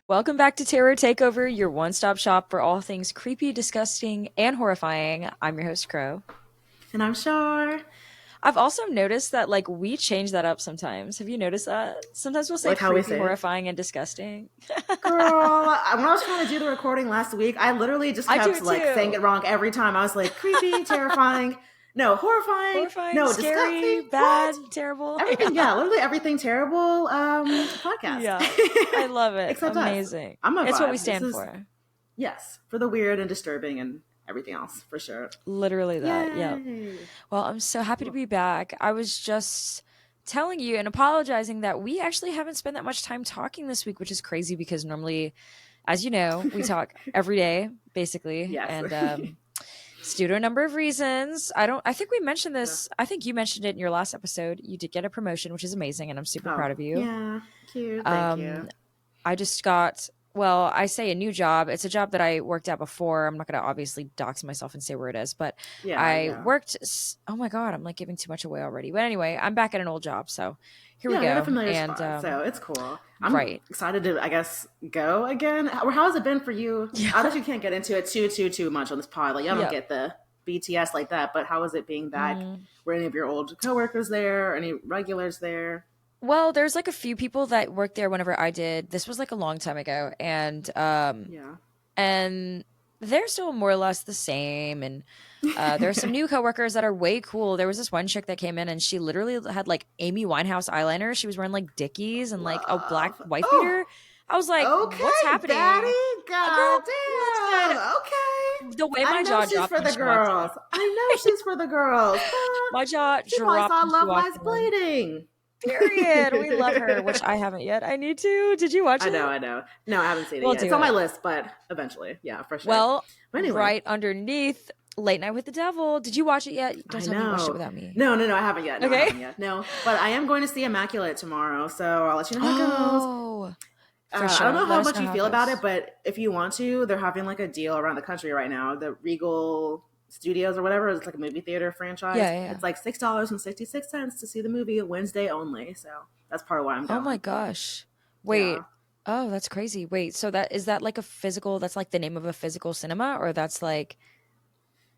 Welcome back to Terror Takeover, your one-stop shop for all things creepy, disgusting, and horrifying. I'm your host, Crow. And I'm sure. I've also noticed that we change that up sometimes. Have you noticed that? Sometimes we'll say Like how we creepy, say it. horrifying, and disgusting. Girl, when I was trying to do the recording last week, I literally just I do kept it like saying too. it wrong every time. I was like, creepy, terrifying, no, horrifying, Horrifying, no, scary, disgusting, what? bad, terrible. Everything, Yeah. yeah, literally everything terrible podcast. Yeah. I love it. Except us. Amazing. I'm a It's what we vibe. This stand is, for. yes, for the weird and disturbing and everything else, for sure. Literally that. Yep. Yay. Well, I'm so happy to be back. I was just telling you and apologizing that we actually haven't spent that much time talking this week, which is crazy because normally, as you know, we talk every day, basically. Yes. And it's due to a number of reasons. I think we mentioned Yeah. this. I think you mentioned it in your last episode. You did get a promotion, which is amazing, and I'm super Oh, proud of you. yeah, cute, thank Um, you. I just got, well, I say a new job. It's a job that I worked at before. I'm not going to obviously dox myself and say where it is, but Yeah, I yeah. worked. Oh my God, I'm like giving too much away already. But anyway, I'm back at an old job. So here we Yeah, you're in a go. familiar And spot, so it's cool. I'm right. excited to, I guess, go again. How has it been for you? I Yeah. know you can't get into it too much on this pod. Like, I don't Yep. get the BTS like that, but how is it being back? Mm. Were any of your old coworkers there? Any regulars there? Well, there's like a few people that worked there whenever I did. This was like a long time ago. Yeah. And they're still more or less the same. And there are some new coworkers that are way cool. There was this one chick that came in and she literally had like Amy Winehouse eyeliner. She was wearing like Dickies and like a black Love. wife Oh, beater. I was like, what's okay, happening? daddy. Girl, God listen. damn. Okay. The way I my know jaw she's dropped for when the she walked girls. I know she's for the girls. in. My jaw She probably dropped saw when she Love walked Lies in. Bleeding. Period. We love her, which I haven't yet. I need to. Did you watch I know, it? I know. No, I haven't seen it We'll yet. It's do on my it. list, but eventually, yeah, for sure. Well, But anyway, right underneath Late Night with the Devil. Did you watch it yet? Don't I tell me you watched it know. without me. No, I haven't yet. No, I Okay. haven't yet. No, but I am going to see Immaculate tomorrow, so I'll let you know how it goes. Oh, for I don't sure. know Let how us much know you how it feel about it, goes. but if you want to, they're having like a deal around the country right now. The Regal Studios or whatever, it's like a movie theater franchise. Yeah, yeah, yeah. It's like $6.66 to see the movie Wednesday only. So that's part of why I'm Oh my going. gosh. Yeah. Wait. Oh, that's crazy. Wait, so that is that like a physical, that's like the name of a physical cinema, or that's like,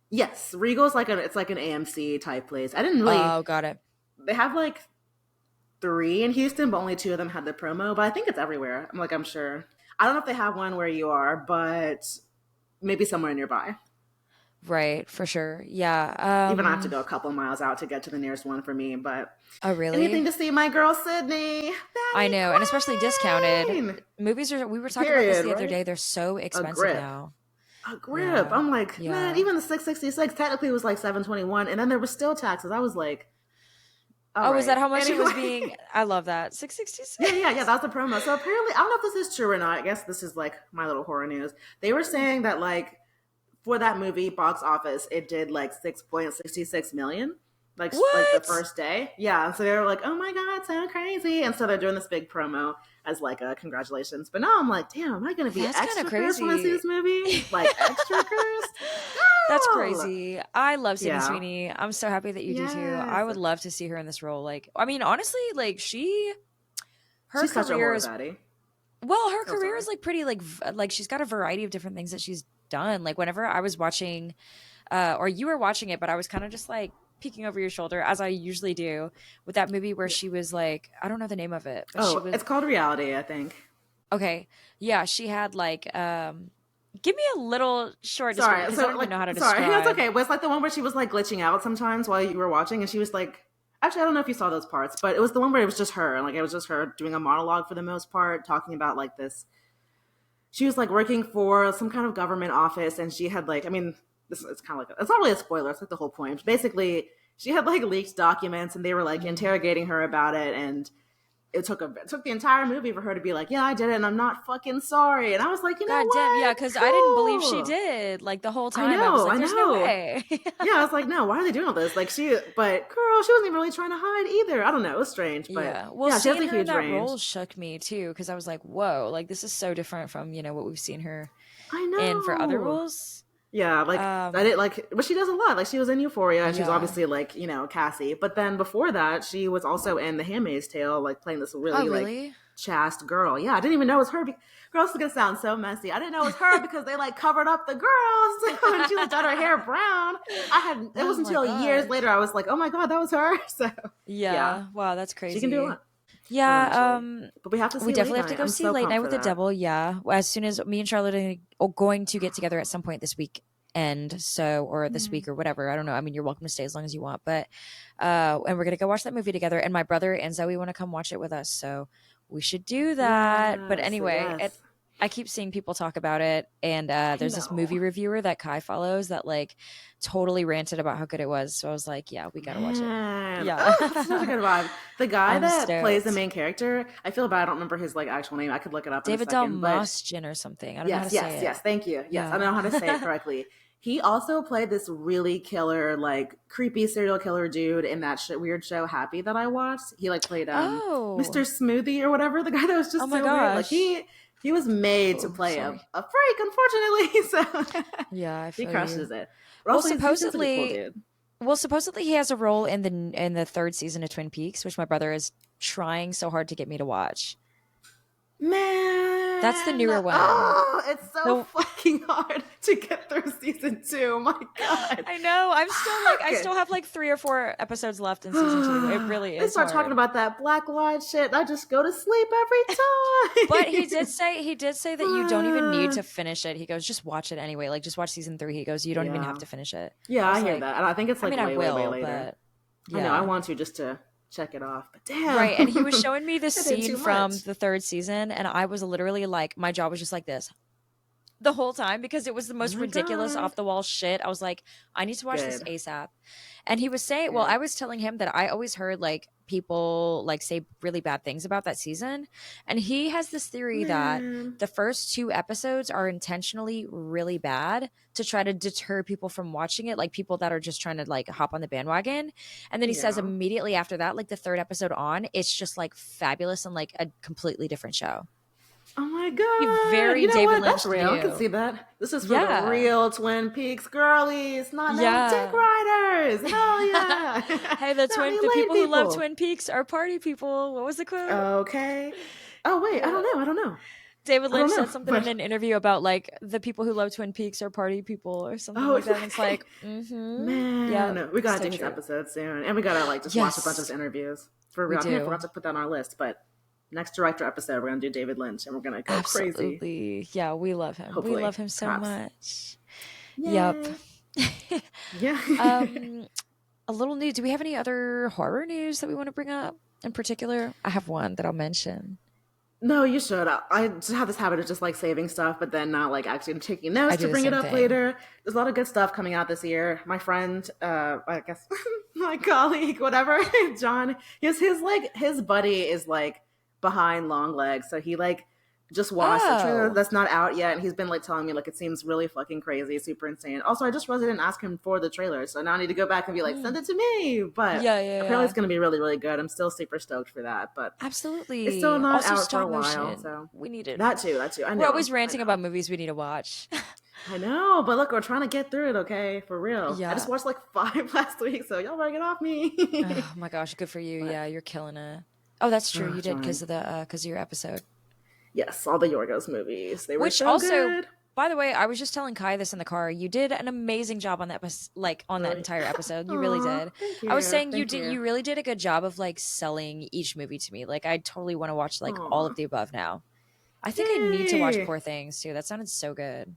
Yes, Regal's like it's like an AMC type place. I didn't really. oh, got it. They have like three in Houston, but only two of them had the promo. But I think it's everywhere. I'm sure. I don't know if they have one where you are, but maybe somewhere nearby. Right, for sure. Yeah. Even I have to go a couple miles out to get to the nearest one for me. But Oh, anything really? to see my girl Sydney, I Betty know, and especially discounted. Queen. Movies are, we were talking about this Period. the other Right? day. They're so A expensive grip. now. A grip. Yeah. I'm like, man, Yeah. even the 666 technically was like 721, and then there was still taxes. I was like, all Oh, is that right. how much it was Anyway. being? I love that. Yeah, 666. that was the promo. So apparently, I don't know if this is true or not. I guess this is like my little horror news. They were saying that like for that movie box office, it did like 6.66 million, like the What? first day. Yeah, so they were like, oh my god, so crazy, and so they're doing this big promo as like a congratulations. But now I'm like, damn, am I gonna be That's kind of extra cursed when I see crazy. this movie? Like extra cursed, That's girl. crazy. I love Sydney Yeah. Sweeney. I'm so happy that you do too. I Yes. would love to see her in this role. Like, I mean, honestly, like her She's such a career horror is, baddie. well, her Oh, career sorry. is like pretty like she's got a variety of different things that she's done. Like whenever I was watching or you were watching it, but I was kind of just like peeking over your shoulder as I usually do with that movie where Yeah. she was like, I don't know the name of it, but she Oh, was it's called Reality, I think. okay. Yeah, she had like give me a little short description Sorry, because I so don't even know how to sorry, that's describe. okay. Was like the one where she was like glitching out sometimes while you were watching, and she was like, actually, I don't know if you saw those parts, but it was the one where it was just her, like it was just her doing a monologue for the most part, talking about like this. She was like working for some kind of government office, and she had like, I mean, this it's kind of like it's not really a spoiler. It's like the whole point. Basically, she had like leaked documents, and they were like Mm. interrogating her about it, and it took the entire movie for her to be like, yeah, I did it, and I'm not fucking sorry. And I was like, you know God damn, yeah, what? because I didn't believe she Cool. did. Like the whole I time, I was know, like, I "There's no know. way." Yeah, I was like, no, why are they doing all this? Like but girl, she wasn't even really trying to hide either. I don't know, it was strange, but Yeah. Well, yeah, she has seeing a her in huge that range. role shook me too, because I was like, "Whoa!" Like this is so different from what we've seen her I in for other know. roles. Yeah, like I Um. did like, but she does a lot. Like she was in Euphoria, and she was Yeah. obviously like Cassie. But then before that, she was also in The Handmaid's Tale, like playing this Oh, really like really? chaste girl. Yeah, I didn't even know it was her. Girl, this is gonna sound so messy. I didn't know it was her because they like covered up the girls and she like dyed her hair brown. It Oh was my until years gosh. later I was like, oh my god, that was her. So yeah, Yeah. Wow, that's she can do crazy. it Yeah, eventually. But we have to we see late definitely have to night. go I'm see so Late Night pumped with for the that. Devil. Yeah. Well, as soon as me and Charlotte are going to get together at some point this week end, so or this week Mm. or whatever. I don't know. I mean, you're welcome to stay as long as you want, but and we're gonna go watch that movie together. And my brother and Zoe want to come watch it with us, so we should do that. But Yes, anyway, yes. I keep seeing people talk about it, and I there's this movie know. reviewer that Kai follows that like totally ranted about how good it was. So I was like, yeah, we gotta watch it. Man, Yeah, oh, that's such a good vibe. The guy I'm that plays the stoked. main character, I feel bad. I don't remember his like actual name. I could look it up in a David second. But Dalmasgen or something. I don't know how to yes, say yes, it. yes. Thank you. Yes, I Yeah. know how to say it correctly. He also played this really killer, like creepy serial killer dude in that weird show Happy that I watched. He like played Mr. Oh. Smoothie or whatever. The guy that was Oh just my so weird. Like gosh. he was made to Oh, play sorry. a freak, unfortunately. So Yeah, I he feel you. crushes it. But Well, also, he seems like a cool supposedly, dude. he has a role in the third season of Twin Peaks, which my brother is trying so hard to get me to watch. That's the Man, newer one. oh, it's so The fucking hard to get through season two. My God. I know. I Fuck. still have like 3 or 4 episodes left in season 2. It really They is start talking hard. about that black light shit. I just go to sleep But every he did say that you don't even need time. to finish it. He goes, just watch it anyway. Like just watch season 3. He goes, you don't even have Yeah. to finish it. Yeah, I I was hear like, that. And I think it's I like mean, I way, way, way will, later. but I know. I yeah. want to just to check it off. But damn. Right. And he was showing me this I did scene too from much. the third season, and I was literally like, my jaw was just like this the whole time because it was the Oh most my ridiculous God. off the wall shit. I was like, I need to watch this Good. ASAP. And he was saying, well, I Good. was telling him that I always heard like people like say really bad things about that season. And he has this theory that Man. the first 2 episodes are intentionally really bad to try to deter people from watching it, like people that are just trying to like hop on the bandwagon. And then he says Yeah. immediately after that, like the third episode on, it's just like fabulous and like a completely different show. Oh my Be God. very You know David what? That's Lynch to real. I can you. see that. This is for the Yeah. real Twin Peaks girlies, not no dick Yeah. riders. Hell yeah. Hey, Not any the late people who love people. Twin Peaks are party people. What was the quote? Okay. Oh, wait. I Yeah. don't know. I don't know. David I don't Lynch said know. something in But, an interview about like the people who love Twin Peaks are party people or something oh, like that. And it's like, yeah, man. We got to so do his true. episode soon. And we got to like just watch a bunch of his Yes, interviews. For we real. I think I forgot do. to put that on our list, but next director episode, we're going to do David Lynch and we're going to go crazy. Absolutely. Yeah, we love him. We Hopefully. love him so Perhaps. much. Yep. Yay. Yeah. um, a little new. Do we have any other horror news that we want to bring up in particular? I have one that I'll mention. No, you should. I just have this habit of just like saving stuff, but then not like actually taking I notes do to the bring it same up thing. later. There's a lot of good stuff coming out this year. My friend, I guess my colleague, whatever, John, his buddy is like behind long legs, so he like just watched a trailer Oh, that's not out yet, and he's been like telling me like it seems really fucking crazy, super insane. Also, I just wasn't ask him for the trailer, so now I need to go back and be like, send mm. it to me. But Yeah, yeah, apparently, yeah. it's gonna be really, really good. I'm still super stoked for that, but it's still Absolutely. not Also, out for a stop while, motion. so We need it. that too, that too. I We're know, always I ranting about know, movies we need to watch. I know. But look, we're trying to get through it, okay? For real. I just Yeah. watched like five last week, so y'all better get off me. Oh my gosh, good for you. But Yeah, you're killing it. Oh, that's true. You did trying. because of the because of your episode. Yes, all the Yorgos movies. They were Which so also, good. by the way, I was just telling Kai this in the car. You did an amazing job on that like on that Really. entire episode. You really Aw, did. thank I was you. saying Thank you. you really did a good job of like selling each movie to me. Like I totally want to watch like all Aw. of the above now. I think I need to watch Yay. Poor Things too. That sounded so good.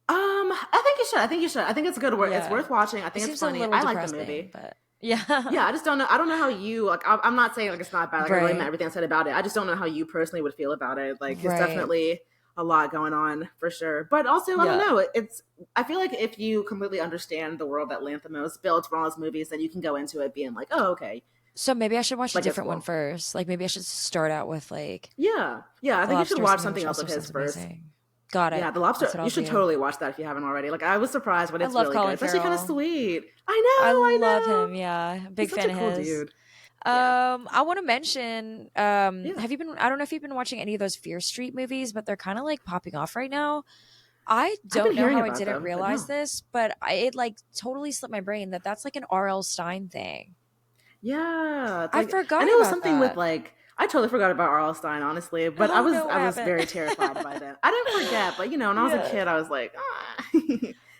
I think you should. I think you should. I think it's good work. It's Yeah. worth watching. I It think it's seems a funny. little I like the depressing, movie. but Yeah, yeah. I just don't know. I don't know how you like. I'm not saying like it's not bad. Like I really meant Right. everything I said about it. I just don't know how you personally would feel about it. Like it's Right. definitely a lot going on for sure. But also, I don't Yeah. know. It's. I feel like if you completely understand the world that Lanthimos built for all his movies, then you can go into it being like, oh, okay, So maybe I should watch a like it's different one cool. first. Like maybe I should start out with like Yeah, yeah. I The think you should Lobster or watch something, something which else also of his sounds first. amazing. Got Yeah, it. The Lobster. That's what I'll You should do. totally watch that if you haven't already. Like I was surprised, but I it's love really good. Colin It's actually kind of Farrell. sweet. I I love know. him. Yeah, He's big such fan a of cool his. dude. Yeah, I want to mention. yeah. Have you been? I don't know if you've been watching any of those Fear Street movies, but they're kind of like popping off right now. I I've been don't know hearing how I about didn't them, but realize no. this, but it like totally slipped my brain that that's like an R.L. Stein thing. Yeah, it's I like I forgot know it was about something with that. like I totally forgot about R.L. Stine, honestly, but Oh no, what I was happened? very terrified by that. I didn't forget, but you know, when I was a Yeah. kid, I was like, ah.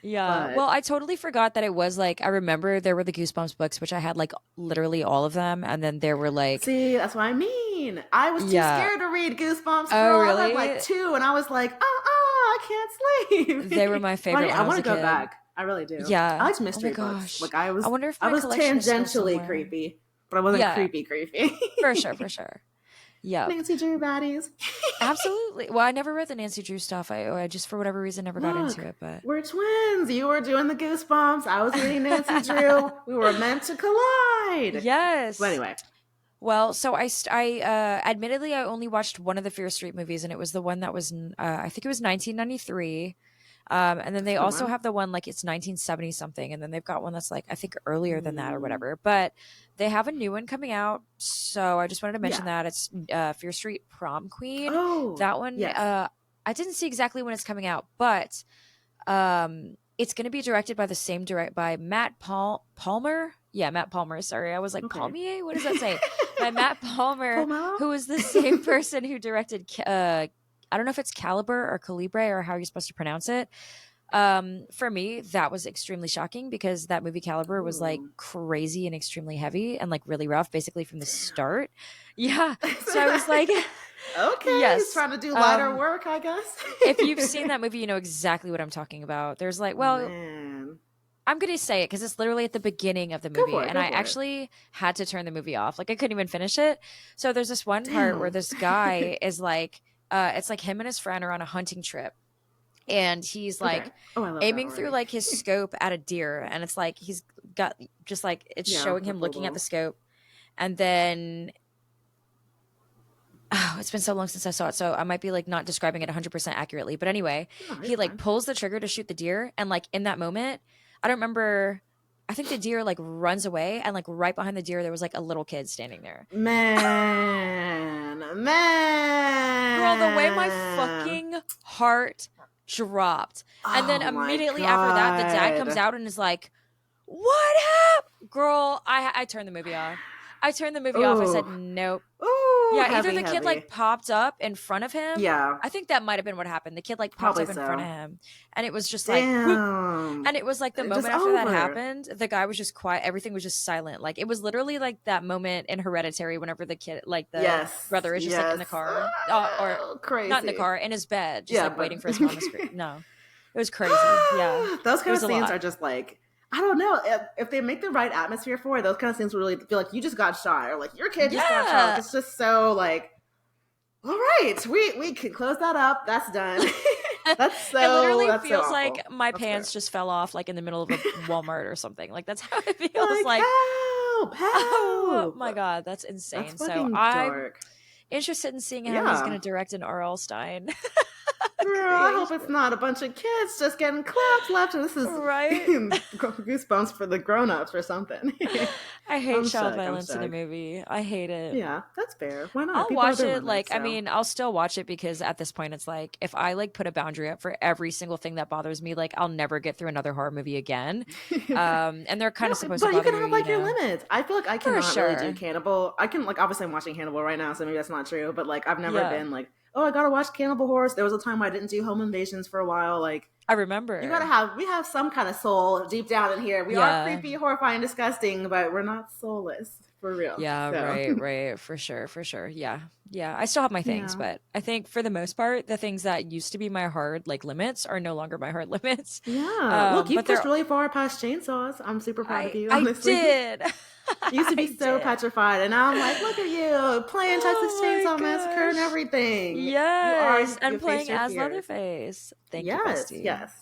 Yeah. But Well, I totally forgot that it was like I remember there were the Goosebumps books, which I had like literally all of them, and then there were like see, that's what I mean. I was too yeah. scared to read Goosebumps, Oh, girl. I read like really? two, and I was like, I can't They were sleep. my But favorite when I I was want a to go kid. back. I really do. I Yeah. liked Oh my mystery books. gosh. Like I wonder if I my was collection is still tangentially somewhere. creepy, but I wasn't Yeah, creepy creepy. for sure, for sure. Yep. Nancy Drew baddies. Absolutely. Well, I never read the Nancy Drew stuff. I just for whatever reason never got into Look, it, but we're twins. You were doing the Goosebumps. I was reading Nancy Drew. We were meant to collide. But yes. anyway, Well, so admittedly I only watched one of the Fear Street movies, and it was the one that was I think it was 1993. And then that's they a good also one. have the one like it's 1970 something, and then they've got one that's like I think earlier than that or Mm, whatever. But they have a new one coming out, so I just wanted to mention yeah. that it's Fear Street Prom Queen. Oh, That one, yes. I didn't see exactly when it's coming out, but it's going to be directed by the same direct by Palmer. Yeah, Matt Palmer. Sorry, I was like Okay. Palmier. What does that say? By Matt Palmer, Pomelo? who is the same person who directed. I don't know if it's Caliber or Calibre or how you're supposed to pronounce it. For me, that was extremely shocking because that movie Caliber was like Ooh. crazy and extremely heavy and like really rough, basically from the Damn. start. Yeah, so I was like, Okay, he's yes. trying to do lighter work, I If you've guess. seen that movie, you know exactly what I'm talking about. There's like, well, Man. I'm going to say it because it's literally at the beginning of the Go movie. for it. And Go I for it. actually had to turn the movie off. Like, I couldn't even finish it. So there's this one part where Damn. this guy is like, it's like him and his friend are on a hunting trip. And he's Okay. like Oh, I love that aiming through already. like his scope at a deer. And it's like he's got just like it's Yeah, showing the him full looking at the bowl. scope. And then oh, it's been so long since I saw it, so I might be like not describing it 100% accurately. But anyway, No, you're he like fine. pulls the trigger to shoot the deer, and like in that moment, I don't remember. I think the deer like runs away, and like right behind the deer, there was like a little kid standing there. Man. Girl, the way my Man. fucking heart dropped, and then Oh my immediately after that, the dad comes god. out and is like, "What happened?" Girl, I turned the movie off. I turned the movie off. I said, Ooh. "Nope." Ooh, Yeah, either heavy, the kid heavy. like popped up in front of him. Yeah, I think that might have been what happened. The kid like popped probably up in front of so. him, and it was just like whoop. Damn. And it was like the Just moment after that over. happened, the guy was just quiet. Everything was just silent. Like it was literally like that moment in Hereditary whenever the kid, like the Yes. brother, is just like in Yes. the car, or Oh, not in the crazy. car, in his bed, just Yeah, like but waiting for his mom to scream. No, it was crazy. Yeah, those it kind of was a scenes lot. are just like, I don't know if they make the right atmosphere for it. Those kind of scenes really feel like you just got shot, or like your kid just got shot. Like Yeah, it's just so like, all right, we can close that up. That's done. it literally That's so feels awful. like my That's pants gross. just fell off like in the middle of a Walmart or something. Like that's how it feels Like like. help, Oh my help. god, that's That's insane. So fucking I'm dark. interested in seeing how he's going Yeah. to direct an R.L. Stein Girl, I hope it's creation. not a bunch of kids just getting claps left. This is Right? goosebumps for the grown-ups or something. I hate I'm child shook. I'm violence in a shook. movie. I hate it. Yeah, that's fair. Why not? I'll People have watch their it limits, like I so mean, I'll still watch it because at this point it's like if I like put a boundary up for every single thing that bothers me, like I'll never get through another horror movie again. And they're kind no, of supposed to but you bother can you, have you like your know. limits. I feel like I For cannot really do sure. cannibal. I can like obviously I'm watching Cannibal right now, so maybe that's not true. But like I've never Yeah. been like, oh, I gotta watch Cannibal Horse. There was a time I didn't do home invasions for a while. Like I you gotta remember. have we have some kind of soul deep down in here. We are Yeah. creepy, horrifying, disgusting, but we're not soulless for real. Yeah, So right, right. For sure, for sure. Yeah. Yeah. I still have my things, yeah. but I think for the most part, the things that used to be my hard like limits are no longer my hard limits. Yeah. Look, you've But pushed they're really far past chainsaws. I'm super proud of you, I honestly. did. I used to be I so did. petrified, and now I'm like, look at you playing Texas Oh my Chainsaw Massacre and gosh. everything. Yes. You And faced playing your as fears. Leatherface. Thank you, Yes, bestie. yes,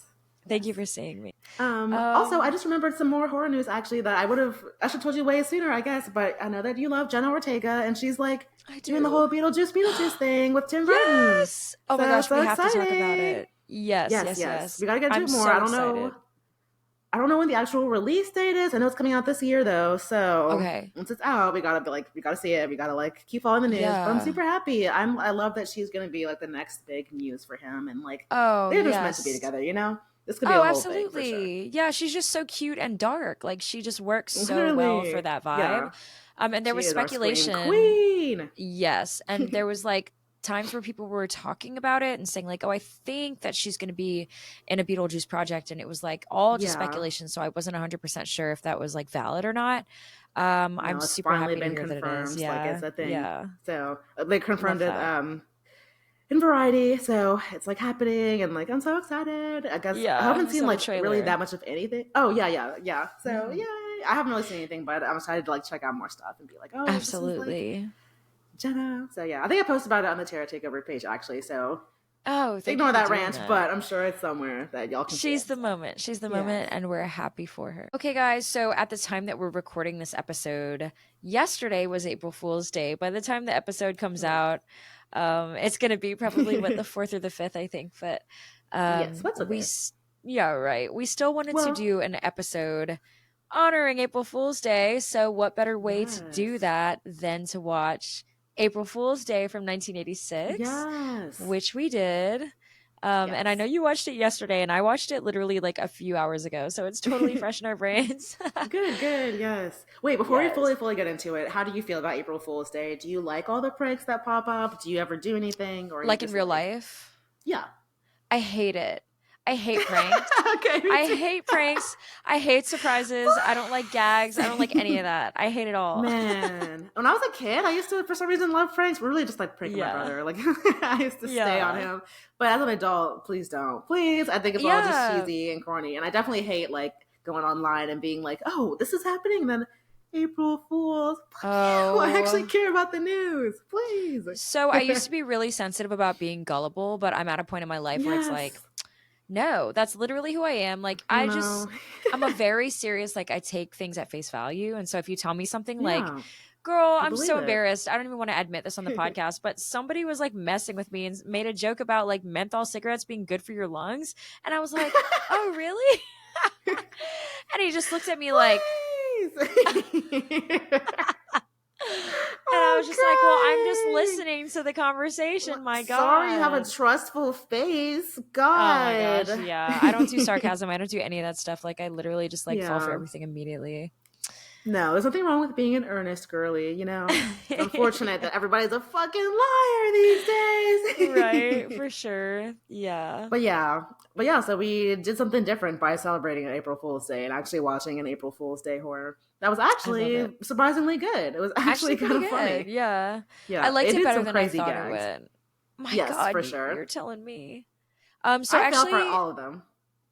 Thank yes. you for seeing me. Also, I Um, just remembered some more horror news actually that I should have told you way sooner, I guess. But I know that you love Jenna Ortega, and she's like I doing the do. whole Beetlejuice thing with Tim Burton. Yes. Oh my So gosh, so we have to talk about exciting! it. Yes, Yes, yes, yes, yes. we gotta get into I'm it more. so excited. I don't know when the actual release date is. I know it's coming out this year though. So Okay. once it's out, we gotta be like, we gotta see it. We gotta like keep following the news. But I'm Yeah. super happy. I love that she's gonna be like the next big news for him, and like Oh, they're just meant to be yes. together, you know? This could be Oh, a whole thing for sure. absolutely. Yeah, she's just so cute and dark. Like she just works so well for Literally, that vibe. yeah. And there She was is our scream speculation. queen. Yes, and there was like times where people were talking about it and saying like, "Oh, I think that she's going to be in a Beetlejuice project," and it was like all just Yeah. speculation. So I wasn't 100% sure if that was like valid or not. I'm No, it's super finally happy to been hear that it is. confirmed. Like it's Yeah, a thing. yeah, So they confirmed love it that. in Variety. So it's like happening, and like I'm so excited. I guess I Yeah, haven't I seen saw the like really trailer. that much of anything. Oh yeah, yeah, yeah. So Mhm. yeah, I haven't really seen anything, but I'm excited to like check out more stuff and be like, oh, this is like Absolutely. Jenna. So yeah, I think I posted about it on the Terra Takeover page actually. So Oh, thank you ignore for that doing rant, that. but I'm sure it's somewhere that y'all can see She's it. the So moment. She's the yes. moment, and we're happy for her. Okay, guys, so at the time that we're recording this episode, yesterday was April Fool's Day. By the time the episode comes Oh out, it's going to be probably what yeah. the 4th or the 5th, I think. But Yes, that's we, okay. yeah, right. We still wanted to Well, do an episode honoring April Fool's Day. So, what better way to do yes. that than to watch April Fool's Day from 1986, Yes. which we did. And I know Yes. you watched it yesterday, and I watched it literally like a few hours ago, so it's totally fresh in our brains. Good, good, yes. Wait, before we Yes. fully get into it, how do you feel about April Fool's Day? Do you like all the pranks that pop up? Do you ever do anything, or are you Like in just real like, life, yeah? I hate it. I hate pranks. Okay, me I too. hate pranks. I hate surprises. I don't like gags. I don't like any of that. I hate it all. Man, when I was a kid, I used to, for some reason, love pranks. Really, just like pranking my Yeah. brother. Like I used to stay on Yeah. him. But as an adult, please don't. Please, I think it's all just Yeah. cheesy and corny. And I definitely hate like going online and being like, "Oh, this is happening." Then April Fools. Fuck you! I actually Oh. care about the news. Please. So I used to be really sensitive about being gullible, but I'm at a point in my life where it's like, Yes. no, that's literally who I am. Like, No. I'm a very serious, like, I take things at face value. And so if you tell me something like, Yeah, girl, I I'm believe so it. embarrassed. I don't even want to admit this on the podcast, but somebody was like messing with me and made a joke about like menthol cigarettes being good for your lungs. And I was like, oh, really? And he just looked at me like, Please. and I was just like, well, I'm just Oh, listening to the conversation. My sorry, you have a God. trustful face. Oh my gosh. God. Yeah. I don't do sarcasm. I don't do any of that stuff. Like, I literally just like fall for Yeah. everything immediately. No, there's nothing wrong with being an earnest girly, It's unfortunate that everybody's a fucking liar these Right. days. For sure. Yeah. But yeah. But yeah, so we did something different by celebrating an April Fool's Day and actually watching an April Fool's Day horror. That was I love it. actually surprisingly good. It was Actually, actually kind pretty of good. funny. Yeah. I Yeah, liked it it did better some than I crazy thought it gags. would. My Yes, God, for sure. you're telling me. So I fell for actually, all of them.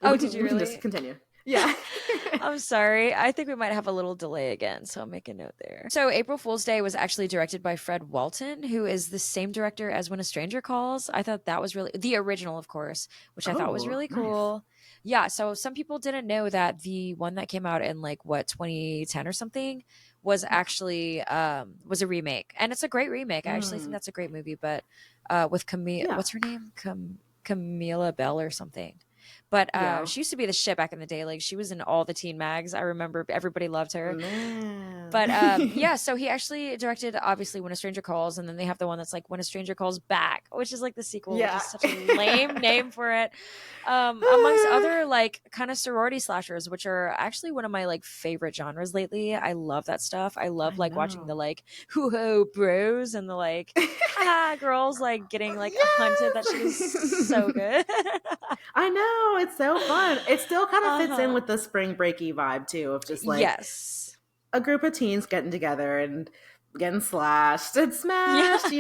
oh, did you We can just really? continue. Yeah. I'm sorry. I think we might have a little delay again, so I'll make a note there. So April Fool's Day was actually directed by Fred Walton, who is the same director as When a Stranger Calls. I thought that was really the original, of course, which I thought was Oh, really nice. cool. Yeah, so some people didn't know that the one that came out in like what 2010 or something was actually was a remake. And it's a great remake. I actually think Mm, that's a great movie, but with Camille, yeah. what's her name? Camila Bell or something. But Yeah. she used to be the shit back in the day. Like she was in all the teen mags. I remember everybody loved her. Man. But yeah, so he actually directed obviously When a Stranger Calls, and then they have the one that's like When a Stranger Calls Back, which is like the sequel, which Yeah. is such a lame name for it. Amongst other like kind of sorority slashers, which are actually one of my like favorite genres lately. I love that stuff. I love I like watching the know. like hoo ho bros and the like haha girls like getting like hunted. That shit is so Yes. good. I know. It's so fun. It still kind of fits in Uh-huh. with the spring breaky vibe too, of just like Yes. a group of teens getting together and getting slashed and Yeah. smashed.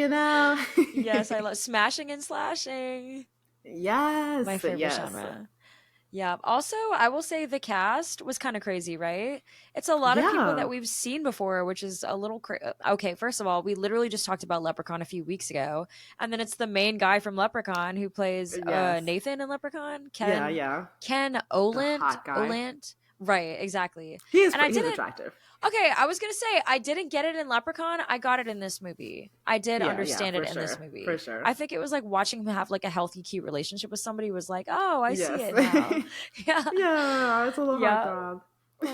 Yes, I love smashing and slashing. My Yes. favorite Yes. genre. Yeah. Also, I will say the cast was kind of crazy, right? It's a lot of people that Yeah. we've seen before, which is a little okay. First of all, we literally just talked about Leprechaun a few weeks ago, and then it's the main guy from Leprechaun who plays Yes. Nathan in Leprechaun, Yeah. Yeah. Ken The Olant hot guy. Olant. Right, exactly. He is. And I He's didn't. attractive. Okay, I was gonna say I didn't get it in Leprechaun. I got it in this movie. I did Yeah. Yeah. understand it For in this sure. For movie. sure. I think it was like watching him have like a healthy, cute relationship with somebody was like, oh, I see Yes. it now. Yeah, Yeah. It's a little yeah, heartthrob.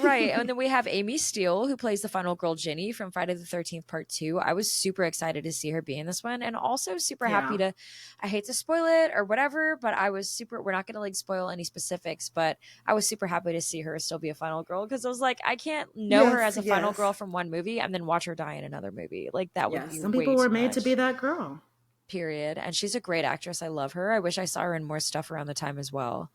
Right. And then we have Amy Steele, who plays the final girl, Ginny, from Friday the 13th, Part 2. I was super excited to see her be in this one, and also super happy Yeah. to, I hate to spoil it or whatever, but I was super, we're not going to like spoil any specifics, but I was super happy to see her still be a final girl because I was like, I can't know her Yes, as a final yes. girl from one movie and then watch her die in another movie. Like, that would Yes. be Some way people were too made to be much. that girl. Period. And she's a great actress. I love her. I wish I saw her in more stuff around the time as well.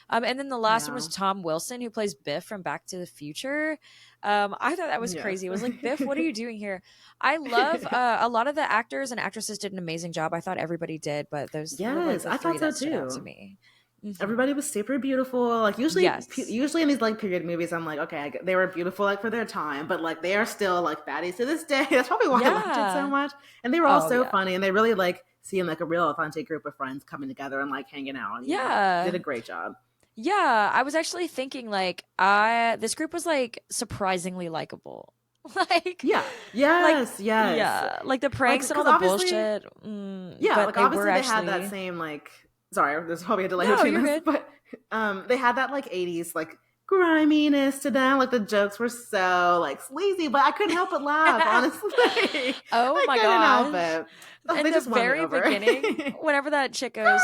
And then the last one was Yeah. Tom Wilson, who plays Biff from Back to the Future. I thought that was Yes. crazy. It was like, Biff, what are you doing here? I love a lot of the actors and actresses did an amazing job. I thought everybody did, but those were like Yes, the I three thought so that stood out to too. me. Hmm. Everybody was super beautiful. Like Yes. usually in these like period movies, I'm like, okay, they were beautiful like for their time, but like they are still like baddies to this day. That's probably why I liked it so Yeah. much. And they were all Oh, so yeah. funny, and they really like seeing like a real authentic group of friends coming together and like hanging out. And, did Yeah. a great job. Yeah. I was actually thinking like, this group was like surprisingly likable. like, Yeah. like, Yes. Yes. yeah, like the Like pranks and all because the obviously, bullshit. yeah, But like they were obviously they had that actually, same like. Sorry, there's probably a delay no, between you're this, good. but they had that like '80s like griminess to them. Like the jokes were so like sleazy, but I couldn't help but laugh. Honestly, Oh I my couldn't help gosh. it. Oh, In they the just won me very over. beginning, whenever that chick goes,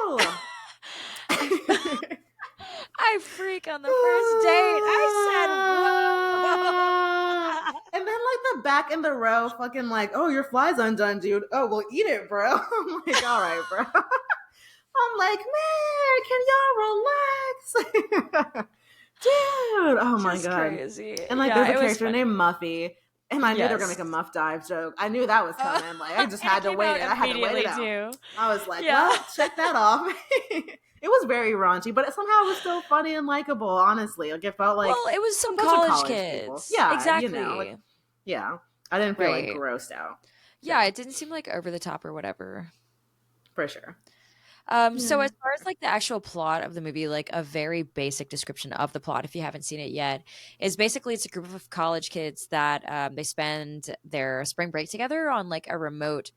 Girl! I, I freak on the first date. I said, whoa. And then like the back in the row, fucking like, oh, your fly's undone, dude. Oh, well, eat it, bro. I'm like, all right, bro. I'm like, man, can y'all relax? Dude, oh my Just god. crazy. And like there's Yeah, a it was character named funny. Muffy. And I knew they were gonna make a Yes. muff dive joke. I knew that was coming. Like I just It had to came wait out it. I had to wait it immediately out. too. I was like, Yeah. well, check that off. It was very raunchy, but somehow it was still funny and likable, honestly. Like it felt like Well, it was a some bunch of college college people. kids. Yeah, like Exactly. yeah. I didn't feel like Right. grossed out. Yeah, So it didn't seem like over the top or whatever. for sure. So Yeah. as far as like the actual plot of the movie, like a very basic description of the plot, if you haven't seen it yet, is basically it's a group of college kids that they spend their spring break together on like a remote.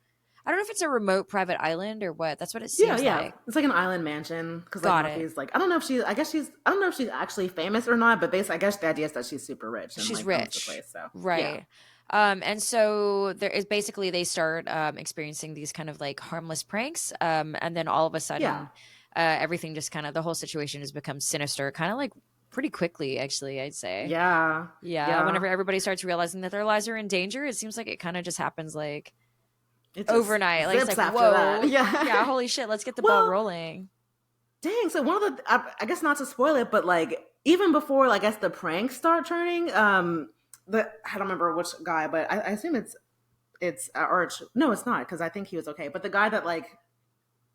I don't know if it's a remote private island or what. That's what it Yeah, seems yeah. like. It's like an island mansion because like Got it. Muffy's like I don't know if she's I don't know if she's actually famous or not, but basically I guess the idea is that she's super rich and She's like owns the rich, place. So yeah, right? And so there is basically they start experiencing these kind of like harmless pranks, and then all of a yeah, sudden, everything just kind of the whole situation has become sinister, kind of like pretty quickly, actually, I'd say. yeah, Yeah, yeah. whenever everybody starts realizing that their lives are in danger, it seems like it kind of just happens like It just overnight. Like it's zips like, after that. whoa, Yeah. yeah, holy shit, let's get the ball Well, rolling. dang. So one of the I guess not to spoil it, but like even before like I guess the pranks start turning, the I don't remember which guy, but I assume it's Arch. No, it's not because I think he was okay. But the guy that like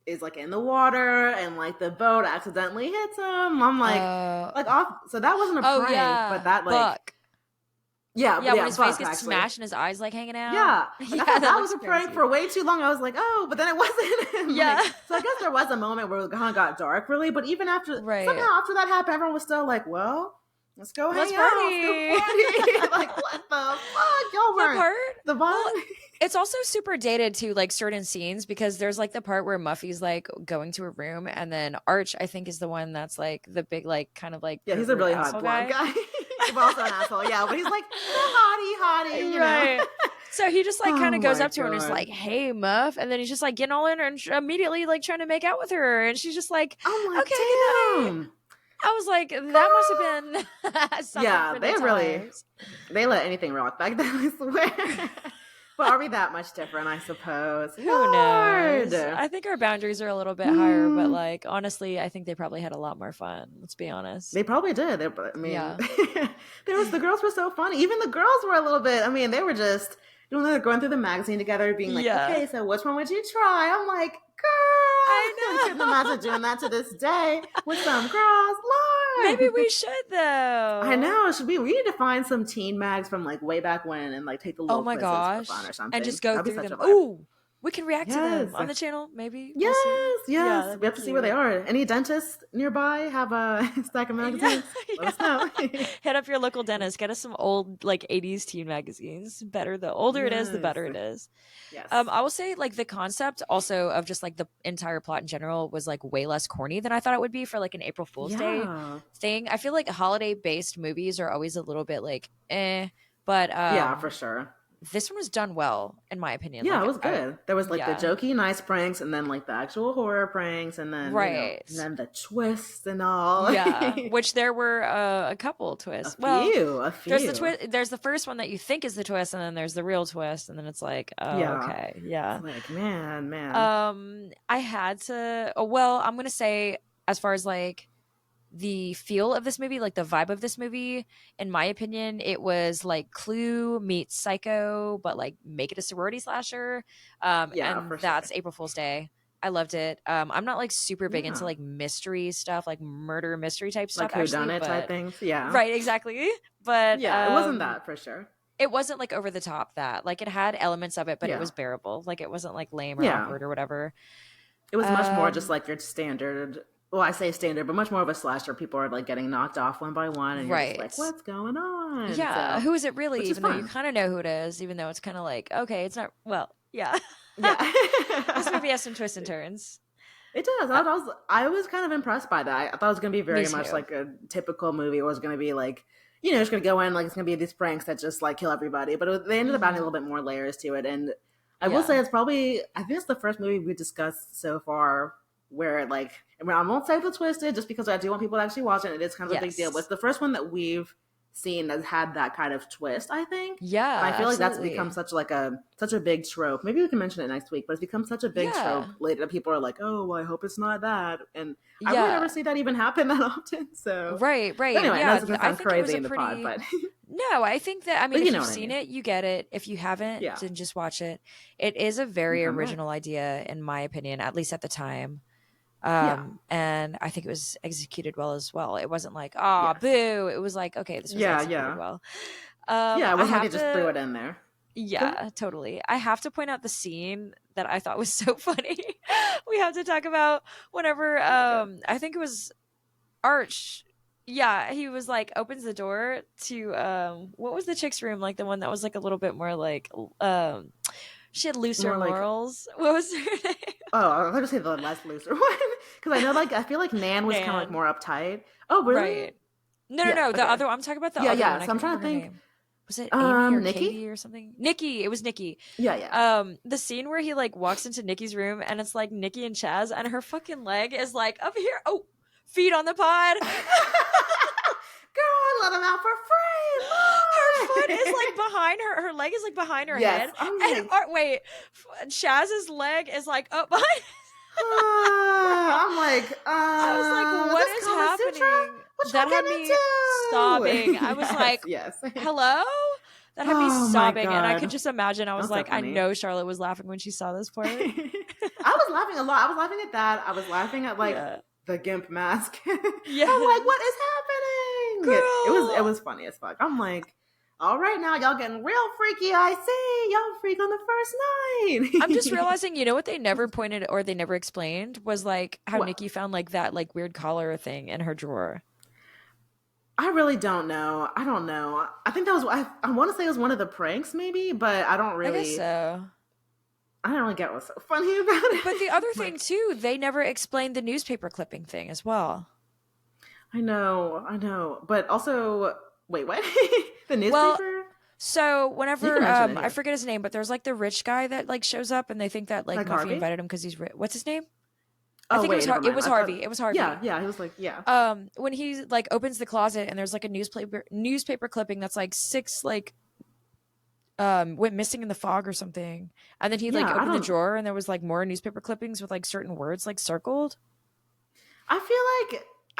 is like in the water and like the boat accidentally hits him. I'm Uh, like off. So that wasn't a oh prank, but yeah, that like Buck. Yeah, when yeah, his face Buck gets actually. smashed and his eyes like hanging out. Yeah, like Yeah, I thought that that was looks a prank crazy. for way too long. I was like, oh, but then it wasn't. And, Yeah, like, so I guess there was a moment where it kind of got dark, really. But even after right. somehow after that happened, everyone was still like, well, let's go Let's hang out, let's go party. party. Like what the fuck, y'all The weren't part, the well, vibe. it's also super dated to like certain scenes because there's like the part where Muffy's like going to a room and then Arch, I think, is the one that's like the big, like kind of like Yeah, he's a pervert really hot asshole blonde guy. guy. But also an asshole. Yeah, but he's like hottie, you know. Right. So he just like kind Oh of goes my up to her and is god. like, "Hey, Muff," and then he's just like getting all in her and immediately like trying to make out with her, and she's just like, I'm like, "Okay, good night." damn. I was like, that must have been something Yeah, for the times. they let anything rock back then, I swear. But are we that much different, I suppose? Who knows? Lord. I think our boundaries are a little bit higher, but Hmm. like honestly, I think they probably had a lot more fun. Let's be honest. They probably did. I mean, Yeah. there was the girls were so funny. Even the girls were a little bit. I mean, they were just they're going through the magazine together, being like, Yeah. "Okay, so which one would you try?" I'm like, "Girl, I couldn't I imagine know. doing that to this day with some girls." Maybe Lord, we should I though. know. Should we need to find some teen mags from like way back when and like take the Oh little my quizzes for fun gosh. or And something? just go That'd be through such a them. vibe. Ooh. We can react to them Yes. on the channel. Maybe we'll see. Yes, Yeah, yes. that'd We be have to see where they cute. are. Any dentists nearby have a stack of Yeah, magazines? Let yeah. us know. Hit up your local dentist. Get us some old like 80s teen magazines. Better the older it is, the Yes. better it is. Yes. I will say like the concept also of just like the entire plot in general was like way less corny than I thought it would be for like an April Fool's Day Yeah. thing. I feel like holiday based movies are always a little bit like but Yeah, for sure. this one was done well in my opinion. Yeah, Like it was I good. There was like the yeah, jokey, nice pranks, and then like the actual horror pranks, and then and right. then the twists and all. Yeah, which there were a couple A twists. Well, few, a there's the few. twist. There's the first one that you think is the twist, and then there's the real twist, and then it's like, oh, Yeah, okay, it's yeah. like man. I had to. Oh, well, I'm gonna say as far as like the feel of this movie, like the vibe of this movie, in my opinion, it was like Clue meets Psycho, but like make it a sorority slasher. Yeah, And for that's sure. April Fool's Day. I loved it. I'm not like super big into Yeah, like mystery stuff, like murder mystery type stuff, like who done actually, it type but things. Yeah, right, exactly. But yeah. It wasn't that for sure. it wasn't like over the top that. Like it had elements of it, but it Yeah, was bearable. Like it wasn't like lame or yeah. awkward or whatever. It was much more just Um, like your standard. Well, I say standard, but much more of a slasher. People are like getting knocked off one by one, and you're just like, right. "What's going on?" Yeah, So, who is it really? which is Even though you fun. kind of know who it is, even though it's kind of like, okay, it's not. Well, yeah. Yeah. This movie has some twists and turns. It does. Uh, I was kind of impressed by that. I thought it was going to be Me very much too. like a typical movie. It was going to be like, it's going to go in like it's going to be these pranks that just like kill everybody. But they ended up adding a Hmm. little bit more layers to it. And I will say Yeah. it's probably I think it's the first movie we discussed so far where like I won't say the twisted just because I do want people to actually watch it. It is kind of a big deal. But it's Yes. the first one that we've seen that had that kind of twist, I think. And I Yeah. feel like that's become Absolutely. such a big trope. Maybe we can mention it next week, but it's become such a big trope Yeah. later that people are like, "Oh, well, I hope it's not that." And I really never Yeah. see that even happen that often. So, Right. but Right. anyway, I know Yeah. it's going to I sound think it was crazy a in the pod, pretty. but No, I think that. I mean, but you if know you've what I seen mean. it, you get it. If you haven't, Yeah, then just watch it. It is a and very come back. original idea, in my opinion, at least at the time. Yeah. And I think it was executed well as well. It wasn't like, ah, Yes. boo. It was like, okay, this was Yeah. executed Yeah. well. Yeah. It I wasn't like they have just threw it to, in there. Go ahead. yeah, totally. I have to point out the scene that I thought was so funny. We have to talk about whenever, Oh my god. I think it was Arch. Yeah, he was like opens the door to what was the chick's room, like the one that was like a little bit more like she had looser More like morals. What was her name? oh, I was going to say the less looser one because I know like I feel like Nan was kind of like Nan. more uptight. Oh, really? Right. No, no, Yeah. no. The Okay. other I'm talking about the Yeah. other Yeah. one. I So I'm can't trying remember to her think. name. Was it Amy or Nikki. Katie or something? Nikki. It was Nikki. Yeah. Yeah. The scene where he like walks into Nikki's room and it's like Nikki and Chaz and her fucking leg is like up here. Oh, feet on the pod. Girl, I let him out for Her foot free. is like behind her. Her leg is like behind her Yes, head. I'm And like, wait, Chaz's leg is like up behind. I'm like, I was like, what this is Kama Sutra? happening? What That y'all had getting me into? sobbing. I was Yes, like, yes. hello? That had me Oh my sobbing. And I could god, just imagine, I that was was so like, I funny. know Charlotte was laughing when she saw this part. I was laughing a lot. I was laughing at that. I was laughing at like Yeah. the gimp mask. I'm like, what Yes. is happening? It Girl. was funny as fuck. I'm like, all right, now y'all getting real freaky. I see y'all freak on the first I'm just night. realizing, you know what they never pointed or they never explained was like how What? Nikki found like that like weird collar thing in her drawer. I really don't know. I don't know. I think that was I want to say it was one of the pranks, maybe, but I guess so. I don't really get what's so funny about But the it. other thing Like too, they never explained the newspaper clipping thing as well. I know, but also wait, what? The Well, newspaper? so You can whenever mention it I here, forget his name, but there's like the rich guy that like shows up and they think that like like Muffy Harvey. invited him because he's rich. What's his name? I Oh think it wait, was never It mind. was I thought Harvey. It was yeah, Harvey. yeah. He was like yeah, When he like opens the closet and there's like a newspaper clipping that's like six like went missing in the fog or something, and then he like yeah. opened the drawer and there was like more newspaper clippings with like certain words like circled. I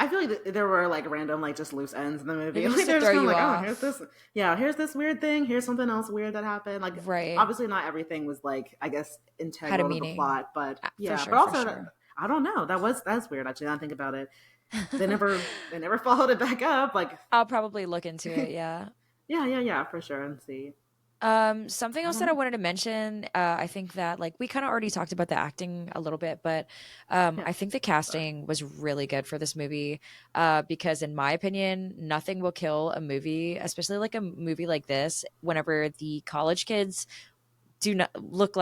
feel like there were like random like just loose ends in the movie. Maybe just Like to they're throw just kind you of like, oh, here's off. this, yeah, here's this weird thing. Here's something else weird that happened. Like Right. obviously not everything was like I guess Had a integral to the meaning. plot, but For yeah. But sure, for also sure. I don't know. That's weird actually. Now I think about it. They never followed it back up. Like I'll probably look into it, yeah. yeah, yeah, yeah, for sure and see. Something I else don't that I know. wanted to mention, I think that like we kind of already talked about the acting a little bit, but Yeah. I think the Sorry. casting was really good for this movie. Because in my opinion, nothing will kill a movie, especially like a movie like this, whenever the college kids do not look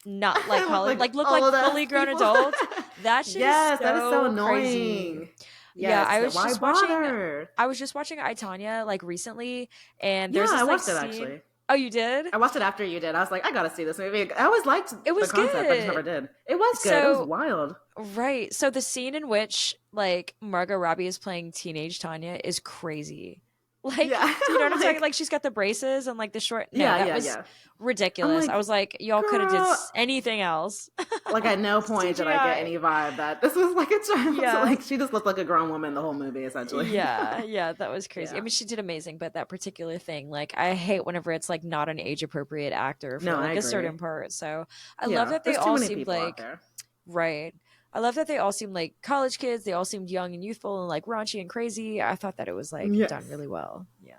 not like Look college, like like look like old ass fully grown people. adults. That shit is Yes, that is so so crazy. annoying. Yeah, Yes, why bother? I was just watching I, Tonya like recently, and Yeah, there's I this like watched it scene. actually. Oh, you did? I watched it after you did. I was like, I gotta see this movie. I always liked It the was concept. I just never good. did. It was good. It was So, wild. right. So the scene in which like Margot Robbie is playing teenage Tanya is crazy. Like, Yeah, do you know what I'm I'm talking? like, Like she's got the braces and like the short. No, yeah, that yeah, was yeah. I'm ridiculous. I like, was like, y'all could have did girl. anything else. Like at no point did I get CGI. any vibe that this was like a child. So, Yeah. like she just looked like a grown woman the whole movie, essentially. Yeah, yeah, that was crazy. I Yeah. mean, she did amazing, but that particular thing, like, I hate whenever it's like not an age appropriate actor for No, I like a agree. certain part. So I love Yeah, that they there's too all many seemed people out like, there. right. I love that they all seemed like college kids. They all seemed young and youthful and like raunchy and crazy. I thought that it was like done Yes. really well. Yeah.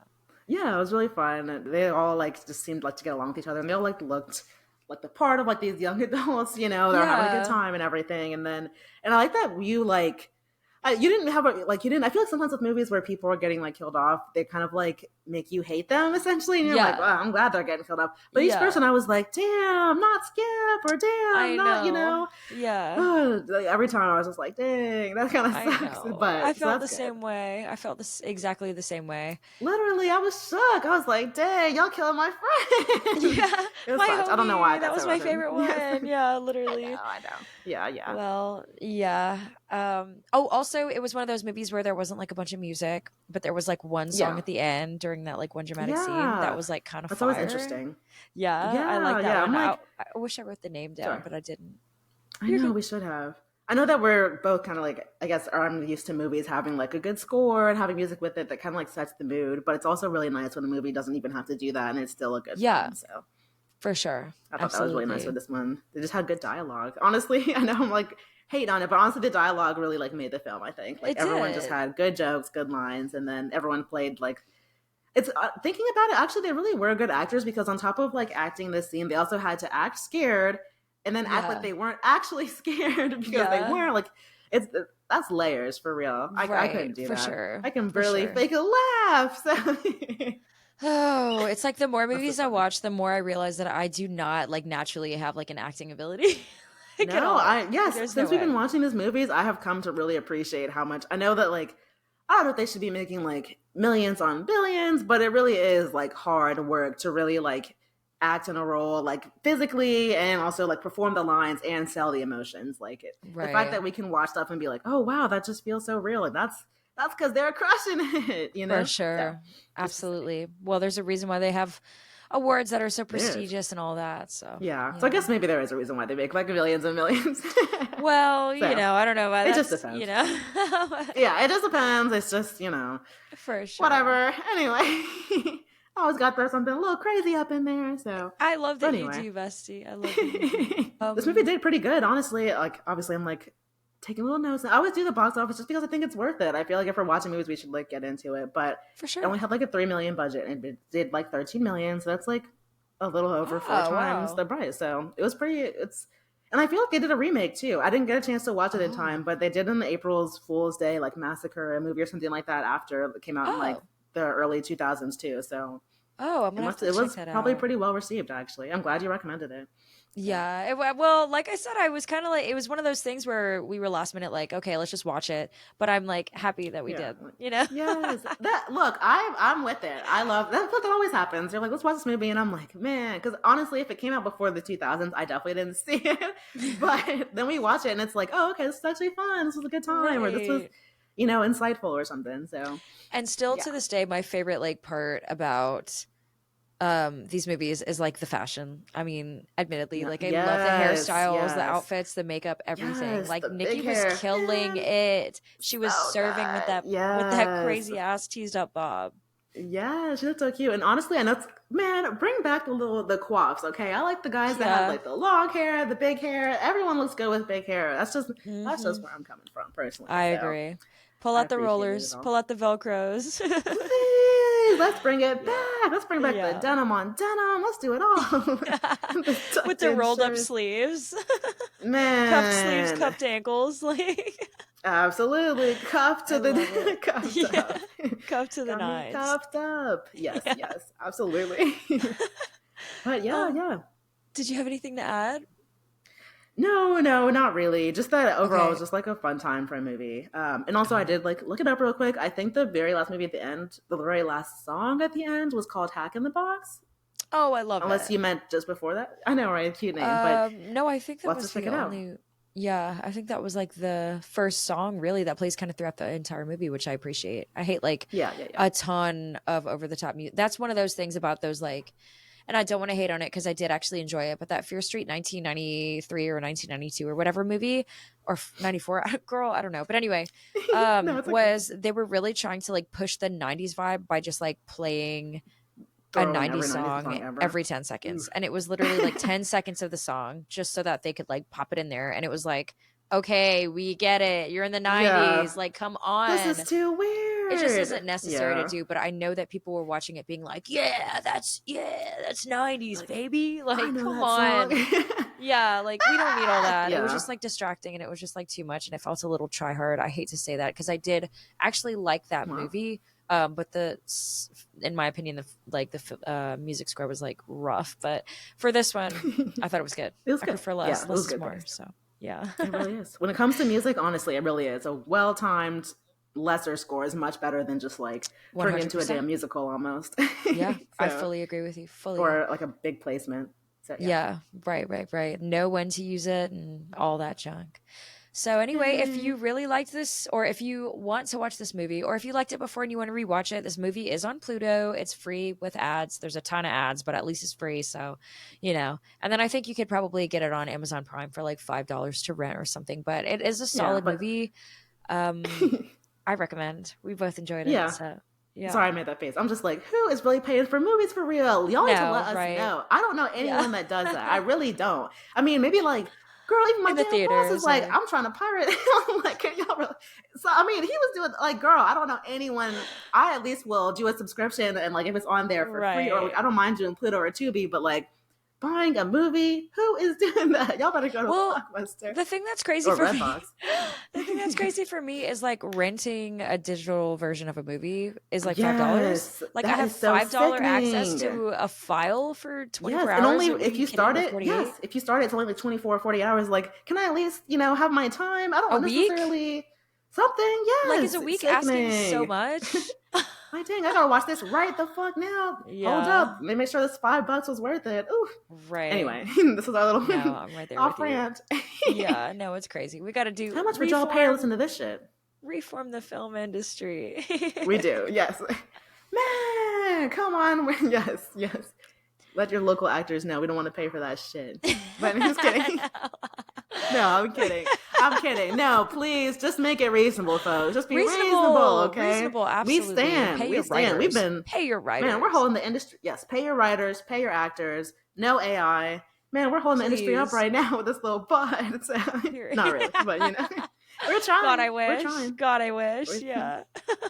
Yeah, it was really fun. They all like just seemed like to get along with each other, and they all like looked like the part of like these young adults. They're having a good Yeah. time and everything. And I like that you like you didn't have a like you didn't. I feel like sometimes with movies where people are getting like killed off, they kind of like make you hate them essentially, and you're like, Yeah. well, I'm glad they're getting killed off. But each Yeah. person, I was like, damn, not Skip, or damn, I not know. Yeah. Like, every time I was just like, dang, that kind of I sucks. know. I But so felt that's the good. same way. I felt this exactly the same way. Literally, I was shook. I was like, dang, y'all killing my friend. Yeah, It my sucked. I don't know why I homie. That got was so my emotional. favorite Yes. one. Yeah, I know, literally. I know. Yeah, yeah. Well, yeah. Oh, also, it was one of those movies where there wasn't like a bunch of music, but there was like one song Yeah. at the end during that like one dramatic scene that Yeah. was like kind of That's always fire. interesting. Yeah, I Yeah, like that yeah. I'm one. like, I wish I wrote the name down, sorry. but I didn't. I You're know good. we should have. I know that we're both kind of like, I guess, I'm used to movies having like a good score and having music with it that kind of like sets the mood. But it's also really nice when the movie doesn't even have to do that and it's still a good Yeah, film. So for sure. I thought that was really nice Absolutely. with this one. They just had good dialogue. Honestly, I know I'm like hate on it, but honestly, the dialogue really like made the film. I think like It everyone just did. had good jokes, good lines, and then everyone played like it's thinking about it. Actually, they really were good actors because on top of like acting this scene, they also had to act scared and then act like Yeah. they weren't actually scared because they Yeah. weren't. Like it's that's layers for real. I couldn't Right. do For that. sure. I can For barely sure. fake a laugh. So Oh, it's like the more that's so movies I funny. watch, the more I realize that I do not like naturally have like an acting ability like at No, all. I Like yes. there's no Since we've been way. watching these movies, I have come to really appreciate how much I know that like I don't know if they should be making like millions on billions, but it really is like hard work to really like act in a role like physically and also like perform the lines and sell the emotions. Like the fact Right. that we can watch stuff and be like, oh wow, that just feels so real. Like that's because they're crushing it, For So sure. just to say, Absolutely. Well, there's a reason why they have awards that are so it is. prestigious and all that. So, Yeah. So I yeah. guess maybe there is a reason why they make like millions and millions. Well, So I don't know why it just that's, depends. but Yeah, it just depends. It's just, for sure. whatever. Anyway, I always got to throw something a little crazy up in there. So, I love but that you anyway, do, Bestie. I love that you do. this movie did pretty good, honestly. Like, obviously, I'm like taking little notes. I always do the box office just because I think it's worth it. I feel like if we're watching movies, we should like get into it. But For it only sure. had like a 3 million budget and it did like 13 million. So that's like a little over four Oh, times the wow. price. So it was pretty. And I feel like they did a remake too. I didn't get a chance to watch it in time, Oh. but they did an April's Fool's Day like massacre a movie or something like that after it came out in like Oh. the early 2000s too. So Oh, I'm gonna have to it check was that probably out. pretty well received actually. I'm glad you recommended it. So Yeah. Well, like I said, I was kind of like, it was one of those things where we were last minute, like, okay, let's just watch it. But I'm like happy that we yeah, did, like, you know? yes. That look, I'm with it. I love that. That always happens. You're like, let's watch this movie, and I'm like, man, because honestly, if it came out before the 2000s, I definitely didn't see it. But then we watch it, and it's like, oh, okay, this is actually fun. This was a good time, or this was, Right. insightful or something. So And still yeah, to this day, my favorite like part about these movies is like the fashion. I mean, admittedly, yeah, like I love the yes, hairstyles, the yes, outfits, the makeup, everything. yes. Like The big Nikki was hair, killing man, it. She was so serving good. with that Yes, crazy ass teased up bob. yeah, she looked so cute. And honestly, I know man, bring back the coiffs, okay? I like the guys that have Yeah. like the long hair, the big hair. Everyone looks good with big hair. That's just Hmm. where I'm coming from personally. I So agree. Pull I out the appreciated it rollers, all. pull out the velcros. Please, let's bring it Yeah. back. Let's bring back the Yeah. denim on denim. Let's do it all. The With tucked the in rolled up shirts. sleeves. Cuffed sleeves, Man, cuffed ankles, like absolutely. Cuffed I to love the it. cuffed Yeah. up. Cuffed to the Got me nines. cuffed up. Yes, Yeah. yes, absolutely. But yeah, Um, yeah. did you have anything to add? No, no, not really. Just that overall it was Okay. just like a fun time for a movie. And also I Got it. did like look it up real quick. I think the very last movie at the end, the very last song at the end was called Hack in the Box. Oh, I love Unless it. you meant just before that. I know, right? Cute name, but No, I think we'll that have to was check the it out. only, yeah, I think that was like the first song really that plays kind of throughout the entire movie, which I appreciate. I hate like Yeah, yeah, yeah. a ton of over the top music. That's one of those things about those like, and I don't want to hate on it because I did actually enjoy it, but that Fear Street 1993 or 1992 or whatever movie or 94, girl, I don't know. But anyway, No, it's okay. was they were really trying to like push the 90s vibe by just like playing a Throwing 90s every 90s song song ever. every 10 seconds. Oof. And it was literally like 10 seconds of the song just so that they could like pop it in there. And it was like, okay, we get it. You're in the Yeah. 90s. Like, come This is on. too It just weird. isn't necessary to Yeah. do, but I know that people were watching it being like, yeah, that's 90s, Like, baby. I Like, know come that song. on. Yeah, like we don't need all that. It was Yeah. just like distracting and it was just like too much and it felt a little try hard. I hate to say that because I did actually like that Well, movie. But in my opinion, the music score was like rough. But for this one, I thought it was good. it was I good. prefer Yeah, less. it was Less is good more. taste. So yeah, It really is. When it comes to music, honestly, it really is. A well timed, lesser score is much better than just like one turning hundred into a damn percent. musical almost. Yeah, I So, fully agree with you. Fully. or like a big placement. So, yeah. Yeah, right. Know when to use it and all that junk. So anyway, if Yay. you really liked this or if you want to watch this movie or if you liked it before and you want to rewatch it, this movie is on Pluto. It's free with ads. There's a ton of ads, but at least it's free, so you know. And then I think you could probably get it on Amazon Prime for like $5 to rent or something, but it is a Yeah, solid but movie. Um I recommend. We both enjoyed it. yeah. So, yeah. Sorry I made that face. I'm just like, who is really paying for movies for real? Y'all need to let No, us right. know. I don't know Yeah. anyone that does that. I really don't. I mean, maybe like, girl, even my In the damn boss is theaters like, or I'm trying to pirate. I'm like, can y'all really? So, I mean, he was doing like, girl, I don't know anyone. I at least will do a subscription and like if it's on there for free or like, right. I don't mind doing Pluto or Tubi, but like buying a movie, who is doing that? Y'all better go to Well, Blockbuster the thing that's crazy or for me, Redbox. the thing that's crazy for me is like renting a digital version of a movie is like $5. Yes, Like I that have is so $5 access sickening. to a file for 24 Yes, and only hours. Are if you you kidding? start Or it, yes, 48? if you start it, it's only like 24, 40 hours. Like, can I at least, have my time? I A don't week? necessarily something. Like is Yes, a it's week asking so sickening. much? My dang, I gotta watch this right the fuck now. Hold Yeah. up. Let me make sure this $5 was worth it. Ooh. Right. Anyway, this is our No, little I'm right there with off you. rant. Yeah, no, it's crazy. We got to do How much would y'all pay to listen to this shit? reform the film industry. We do, yes. Man, come on. Yes, yes. Let your local actors know we don't want to pay for that shit. But I'm just kidding. No, I'm kidding. I'm kidding. No, please, just make it reasonable, folks. Just be reasonable, okay? Reasonable, We absolutely. And stand. pay We your stand. We've writers. been, Pay your man, we're writers. holding the industry. Yes, pay your writers, pay your actors. No AI. Man, we're holding the industry up Please. right now with this little pod. So, not really, but we're God, trying. I We're wish. trying. God, I wish. We're, Yeah.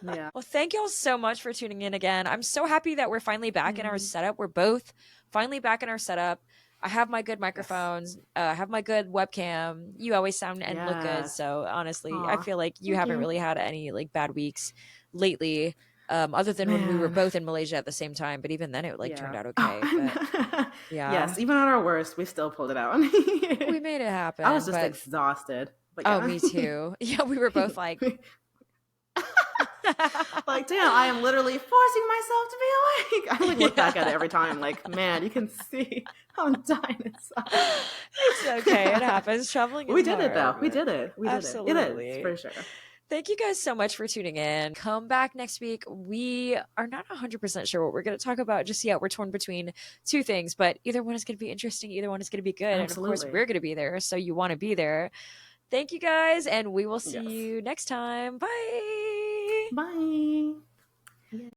yeah. Well, thank y'all so much for tuning in again. I'm so happy that we're finally back in our Mm, setup. We're both finally back in our setup. I have my good yes. microphones. I have my good webcam. You always sound and look good. Yes. So honestly, I Aw. feel like you Thank haven't you. really had any like bad weeks lately. Other than when we were Man. both in Malaysia at the same time, but even then it like turned Yeah. out okay. But Oh, yeah, yes, even at our worst, we still pulled it out. we made it I was happen. just But exhausted. But oh, yeah. me too. Yeah, we were both like, Like, damn, I am literally forcing myself to be awake. I like look back at it every time, like, man, you can see I'm dying inside. it's okay. It happens. Traveling is We did it though. hard, We but did it. We did it. It is absolutely. for sure. Thank you guys so much for tuning in. Come back next week. We are not 100% sure what we're going to talk about just yet. We're torn between two things, but either one is going to be interesting. Either one is going to be good. And of course, Absolutely. we're going to be there. So you want to be there. Thank you guys. And we will see Yes. you next time. Bye. Bye.